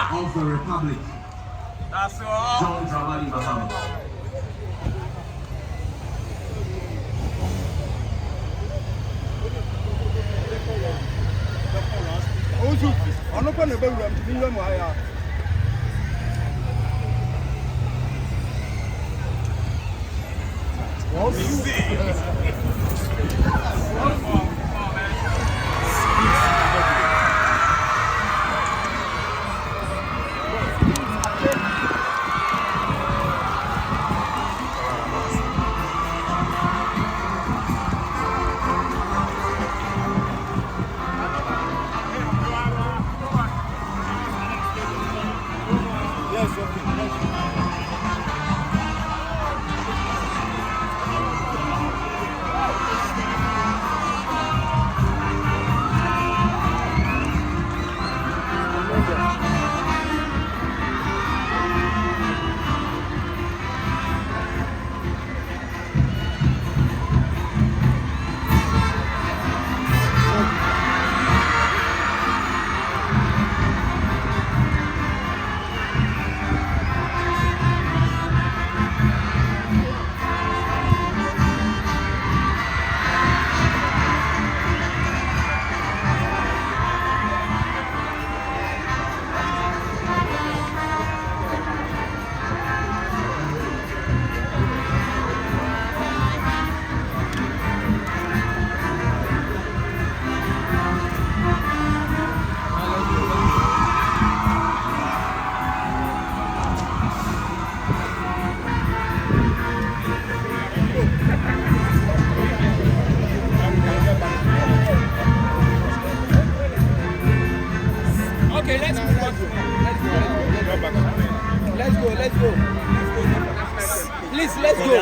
of the Republic, John Dramani Mahama.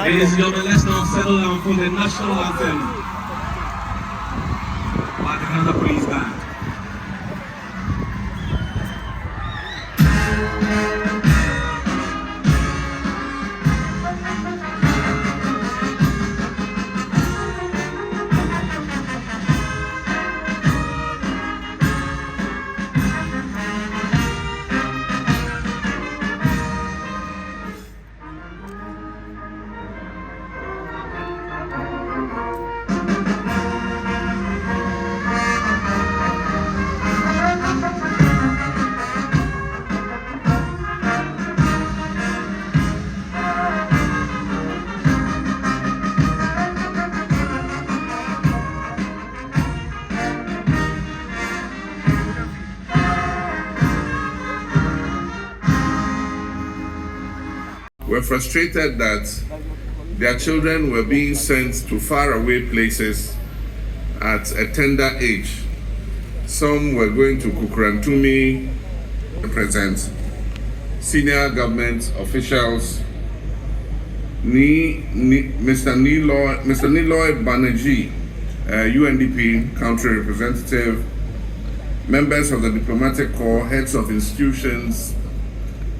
Ladies and gentlemen, let's now settle down for the national anthem by the Ghana Police Band. Were frustrated that their children were being sent to faraway places at a tender age. Some were going to Kukurantumi to present senior government officials. Mr. Niloy Banerjee, UNDP country representative, members of the diplomatic corps, heads of institutions,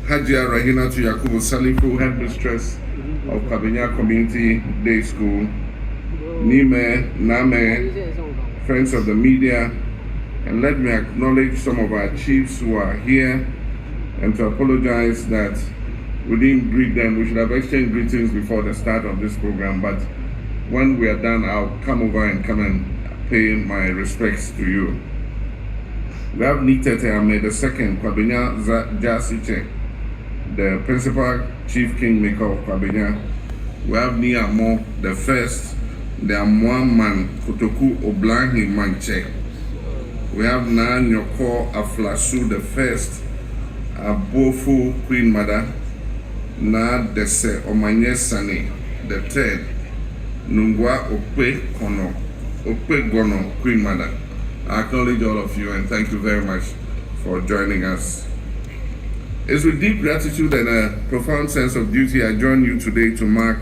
Hajia Rahinatu Yakubu Salifu, headmistress of Kabenya Community Day School, Name, friends of the media, and let me acknowledge some of our chiefs who are here and to apologize that we didn't greet them. We should have exchanged greetings before the start of this program, but when we are done, I'll come over and pay my respects to you. We have Nitete Ahmed II, Kabenya Jasiche, the principal chief kingmaker of Kabenya. We have Niamo the first, the Amwaman Kotoku Oblanhi Manche. We have Na Nyoko Aflasu the first, Abofu Queen Mother, Na Dese Omanye Sani the third, Nungwa Okpe Gono Queen Mother. I acknowledge all of you and thank you very much for joining us. It's with deep gratitude and a profound sense of duty I join you today to mark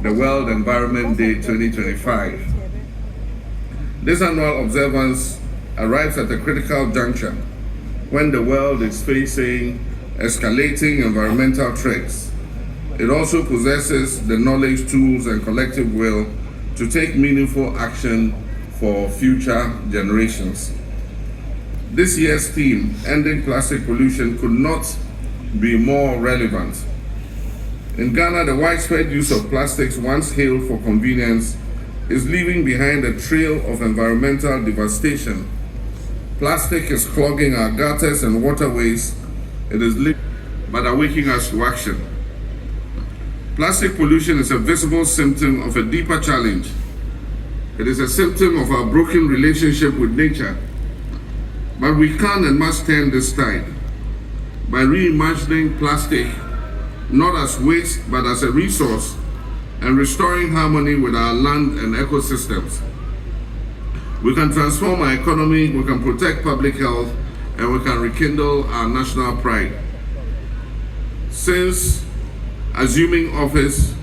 the World Environment Day 2025. This annual observance arrives at a critical juncture when the world is facing escalating environmental threats. It also possesses the knowledge, tools, and collective will to take meaningful action for future generations. This year's theme, Ending Plastic Pollution, could not be more relevant. In Ghana, the widespread use of plastics, once hailed for convenience, is leaving behind a trail of environmental devastation. Plastic is clogging our gutters and waterways. It is but awaking us to action. Plastic pollution is a visible symptom of a deeper challenge. It is a symptom of our broken relationship with nature. But we can and must turn this tide by reimagining plastic not as waste but as a resource and restoring harmony with our land and ecosystems. We can transform our economy, we can protect public health, and we can rekindle our national pride. Since assuming office,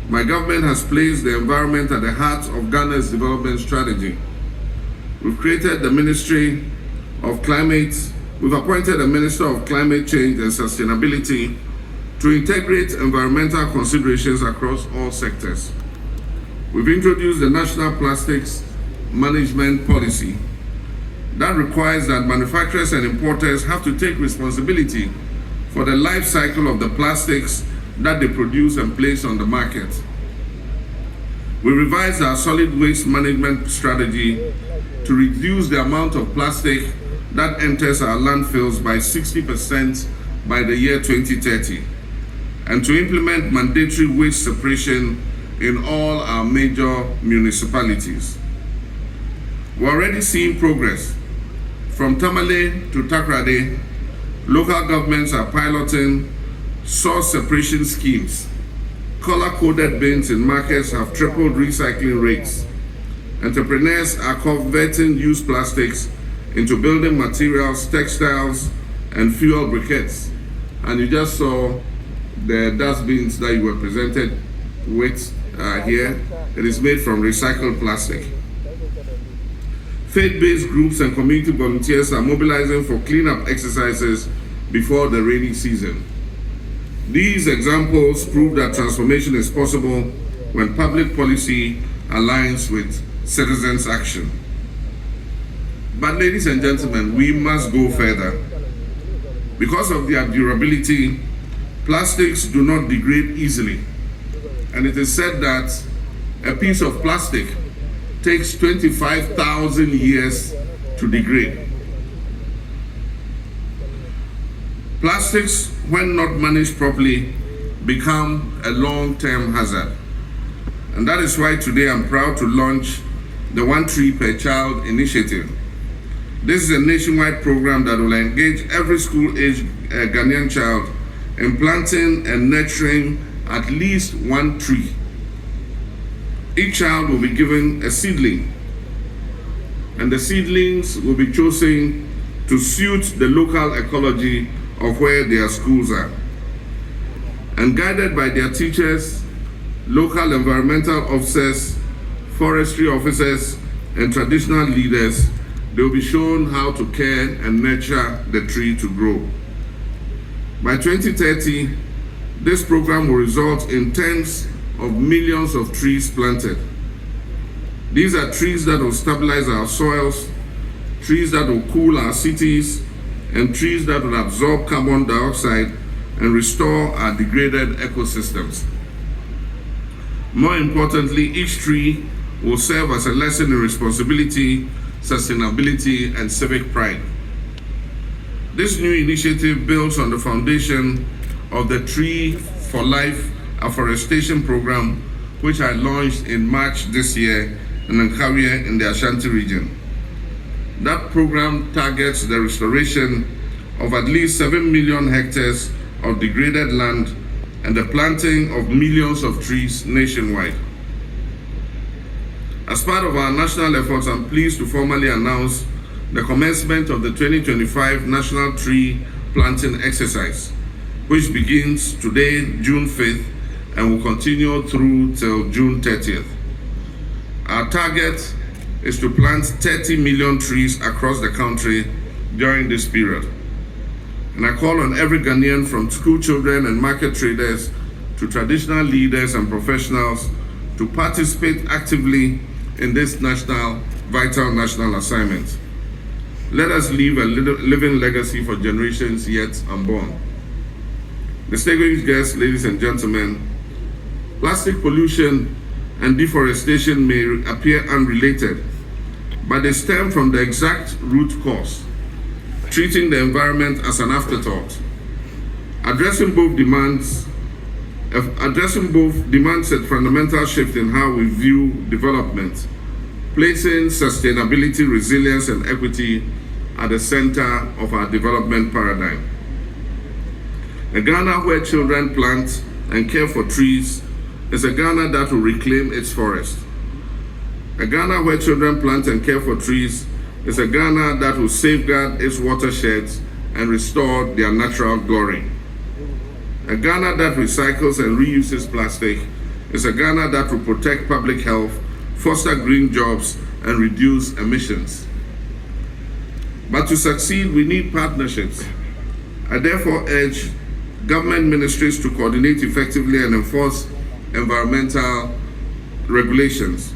my government has placed the environment at the heart of Ghana's development strategy. We've created the Ministry of Climate, we've appointed a Minister of Climate Change and Sustainability to integrate environmental considerations across all sectors. We've introduced the National Plastics Management Policy that requires that manufacturers and importers have to take responsibility for the life cycle of the plastics that they produce and place on the market. We revised our solid waste management strategy to reduce the amount of plastic that enters our landfills by 60% by the year 2030, and to implement mandatory waste separation in all our major municipalities. We're already seeing progress. From Tamale to Takrade, local governments are piloting source separation schemes. Color-coded bins in markets have tripled recycling rates. Entrepreneurs are converting used plastics into building materials, textiles, and fuel briquettes. And you just saw the dustbins that you were presented with here. It is made from recycled plastic. Faith-based groups and community volunteers are mobilizing for cleanup exercises before the rainy season. These examples prove that transformation is possible when public policy aligns with citizens' action. But ladies and gentlemen, we must go further. Because of their durability, plastics do not degrade easily. And it is said that a piece of plastic takes 25,000 years to degrade. Plastics, when not managed properly, become a long-term hazard. And that is why today I'm proud to launch the One Tree Per Child initiative. This is a nationwide program that will engage every school-aged Ghanaian child in planting and nurturing at least one tree. Each child will be given a seedling, and the seedlings will be chosen to suit the local ecology of where their schools are. And guided by their teachers, local environmental officers, forestry officers, and traditional leaders, they will be shown how to care and nurture the tree to grow. By 2030, this program will result in tens of millions of trees planted. These are trees that will stabilize our soils, trees that will cool our cities, and trees that will absorb carbon dioxide and restore our degraded ecosystems. More importantly, each tree will serve as a lesson in responsibility, sustainability, and civic pride. This new initiative builds on the foundation of the Tree for Life afforestation program, which I launched in March this year in Nkawie in the Ashanti region. That program targets the restoration of at least 7 million hectares of degraded land and the planting of millions of trees nationwide. As part of our national efforts, I'm pleased to formally announce the commencement of the 2025 National Tree Planting Exercise, which begins today, June 5th, and will continue through till June 30th. Our target is to plant 30 million trees across the country during this period. And I call on every Ghanaian, from school children and market traders to traditional leaders and professionals, to participate actively in this vital national assignment. Let us leave a living legacy for generations yet unborn. Distinguished guests, ladies and gentlemen, plastic pollution and deforestation may appear unrelated, but they stem from the exact root cause, treating the environment as an afterthought. Addressing both demands a fundamental shift in how we view development, placing sustainability, resilience, and equity at the center of our development paradigm. A Ghana where children plant and care for trees is a Ghana that will reclaim its forest. A Ghana where children plant and care for trees is a Ghana that will safeguard its watersheds and restore their natural glory. A Ghana that recycles and reuses plastic is a Ghana that will protect public health, foster green jobs, and reduce emissions. But to succeed, we need partnerships. I therefore urge government ministries to coordinate effectively and enforce environmental regulations.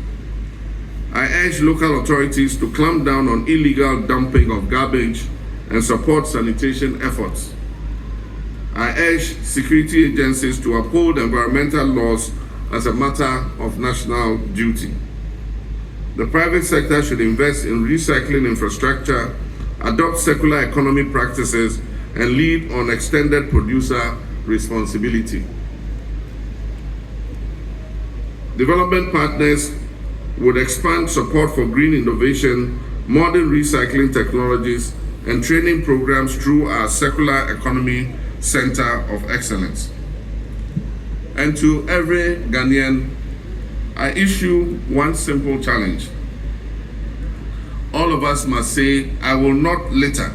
I urge local authorities to clamp down on illegal dumping of garbage and support sanitation efforts. I urge security agencies to uphold environmental laws as a matter of national duty. The private sector should invest in recycling infrastructure, adopt circular economy practices, and lead on extended producer responsibility. Development partners would expand support for green innovation, modern recycling technologies, and training programs through our Circular Economy Center of Excellence. And to every Ghanaian, I issue one simple challenge. All of us must say, I will not litter.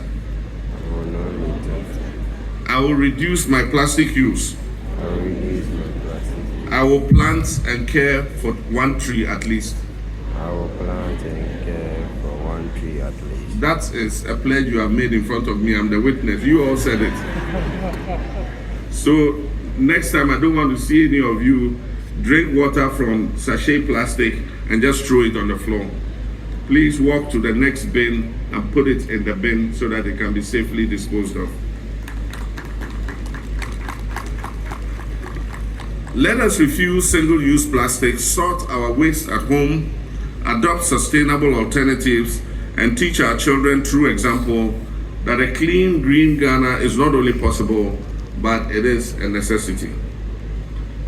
I will reduce my plastic use. I will plant and care for one tree at least. I will plant and care for one tree at least. That is a pledge you have made in front of me. I'm the witness. You all said it. So next time, I don't want to see any of you drink water from sachet plastic and just throw it on the floor. Please walk to the next bin and put it in the bin so that it can be safely disposed of. Let us refuse single-use plastic, sort our waste at home, adopt sustainable alternatives, and teach our children through example that a clean, green Ghana is not only possible, but it is a necessity.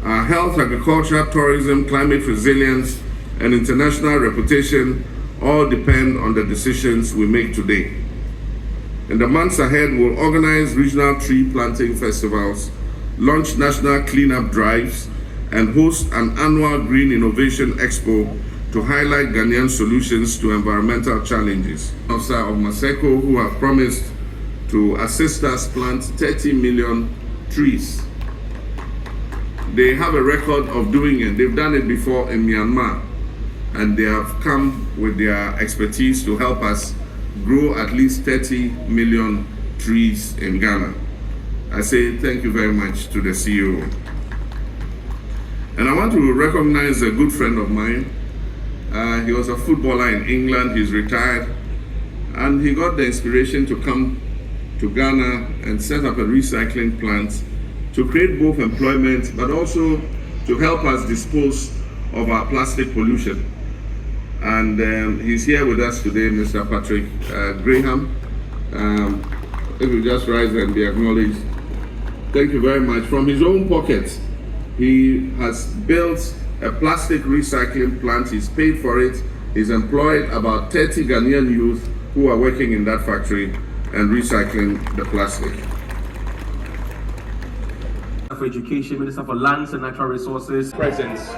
Our health, agriculture, tourism, climate resilience, and international reputation all depend on the decisions we make today. In the months ahead, we'll organize regional tree planting festivals, launch national cleanup drives, and host an annual Green Innovation Expo to highlight Ghanaian solutions to environmental challenges. Officer of Maseko, who have promised to assist us plant 30 million trees. They have a record of doing it. They've done it before in Myanmar, and they have come with their expertise to help us grow at least 30 million trees in Ghana. I say thank you very much to the CEO. And I want to recognize a good friend of mine. He was a footballer in England, he's retired, and he got the inspiration to come to Ghana and set up a recycling plant to create both employment, but also to help us dispose of our plastic pollution. And he's here with us today, Mr. Patrick Graham. If you just rise and be acknowledged. Thank you very much. From his own pocket, he has built a plastic recycling plant. He's paid for it. He's employed about 30 Ghanaian youth who are working in that factory and recycling the plastic. For Education, Minister for Lands and Natural Resources presence,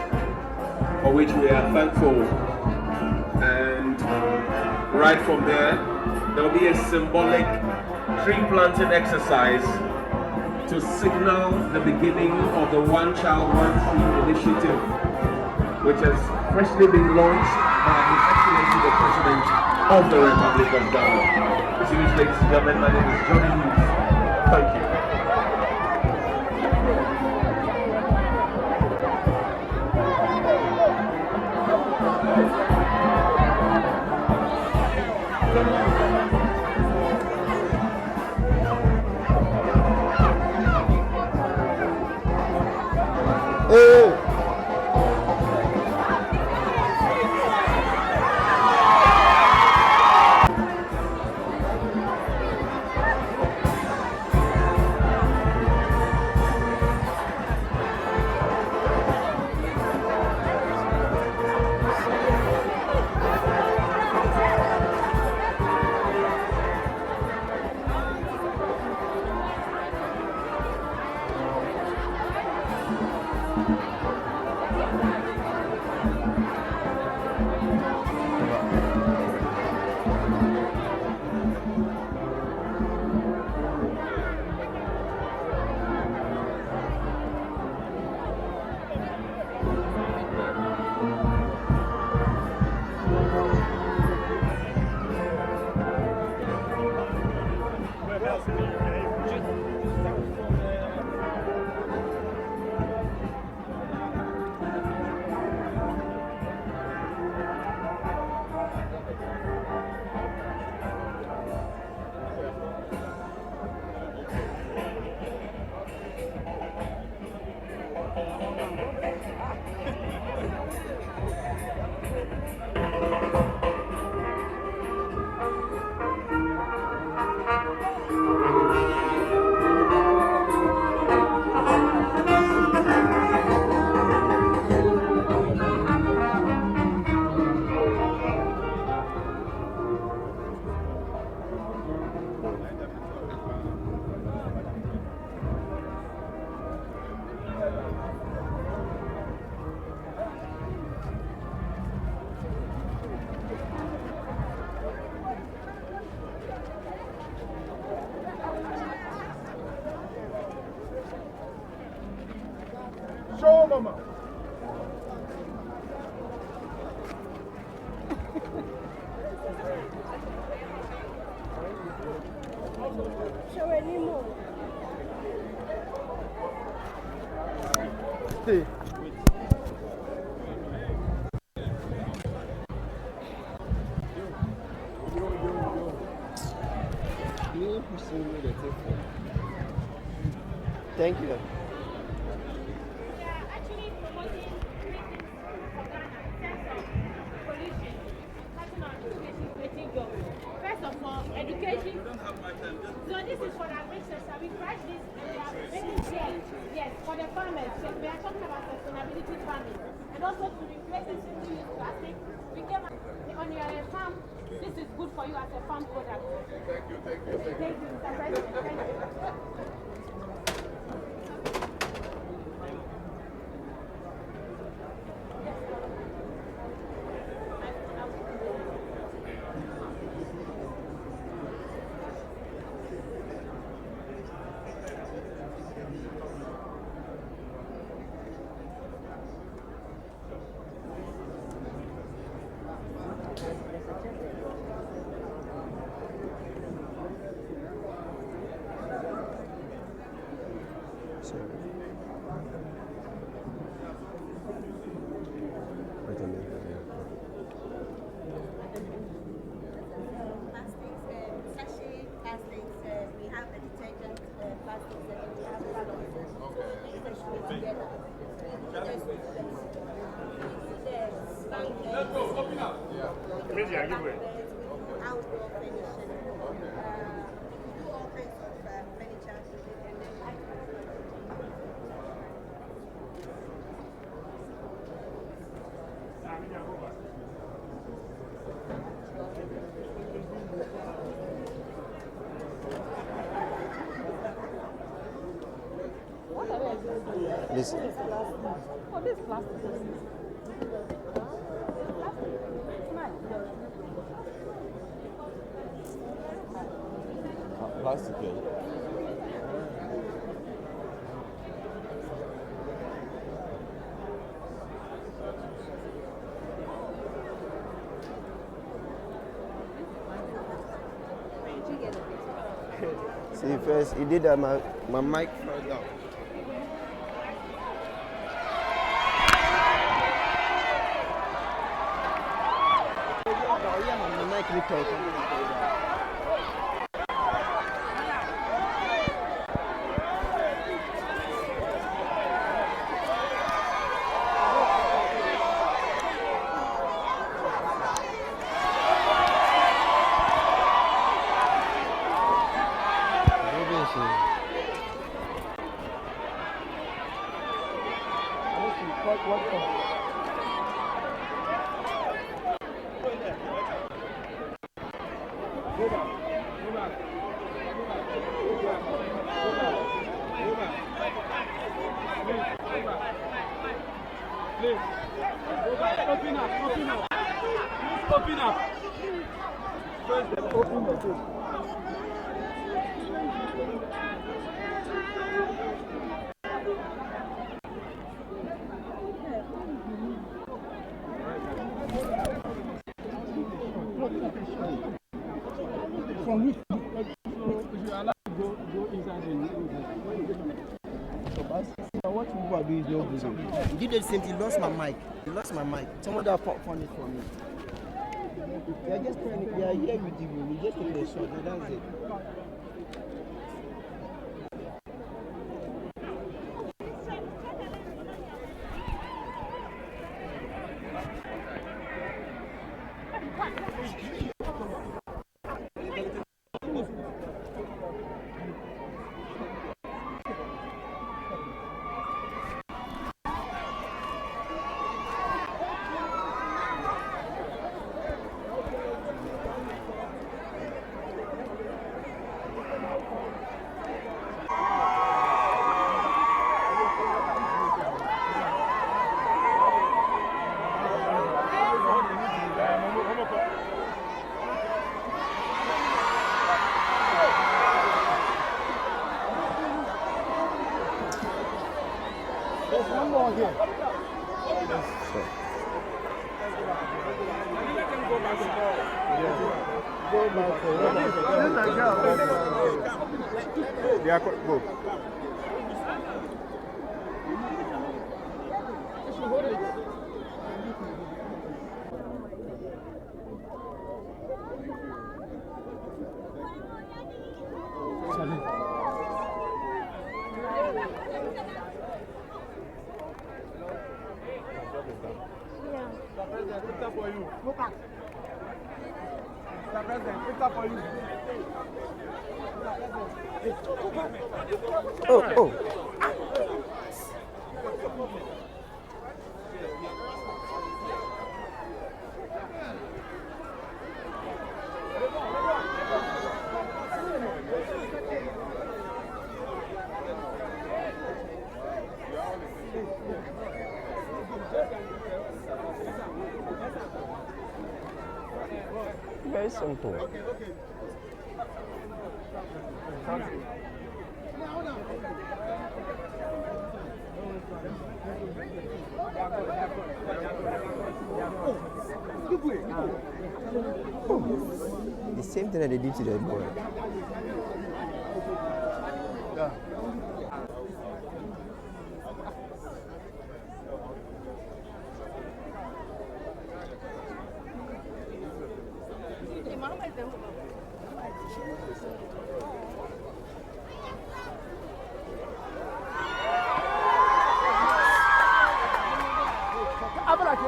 for which we are thankful. And right from there will be a symbolic tree planting exercise to signal the beginning of the One Child, One Tree initiative, which has freshly been launched by His Excellency the President of the Republic of Ghana. Distinguished ladies and gentlemen, my name is Johnny Hughes. Thank you. Show anymore. Stay. Thank you. We are actually promoting three things for Ghana in terms of pollution and cutting our education creating jobs. First of all, education. So this is for the rich sector. We crash this and we are making sure, yes, for the farmers. Yes, we are talking about sustainability farming and also to replace the single-use plastic. We came on your farm. This is good for you as a farm product. Thank you, thank you, thank you. Thank you, Mr. President. Thank you. Sachet plastics, we have the detergent plastics, and we have balloons. These are together. Let's go, open up. Outdoor furnishing. We do all kinds of furniture. Listen. Oh, this plastic. Plastic. See, first he did that. My mic fell down. My mic fell down. From which you are allowed to go inside and what people are doing is not good. He did the same thing. He lost my mic. Someone that found it for me. They are just trying. They are here with you. We just take the shot. And that's it. There's one more here. Go back. Go. For you. Look at. Mr. President, picture for you. Oh. Very simple. The same thing that they did to the boy. Yeah. You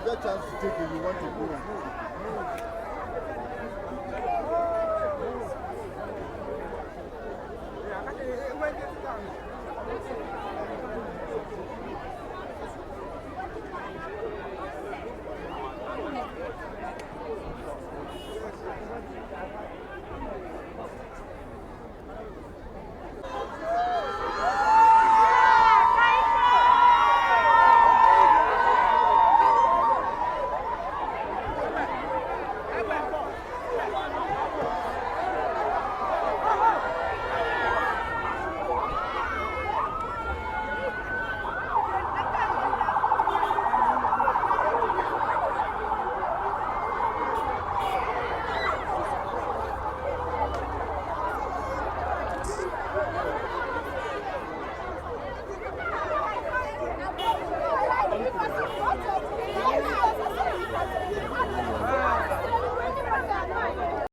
get a chance to take it, you want to go.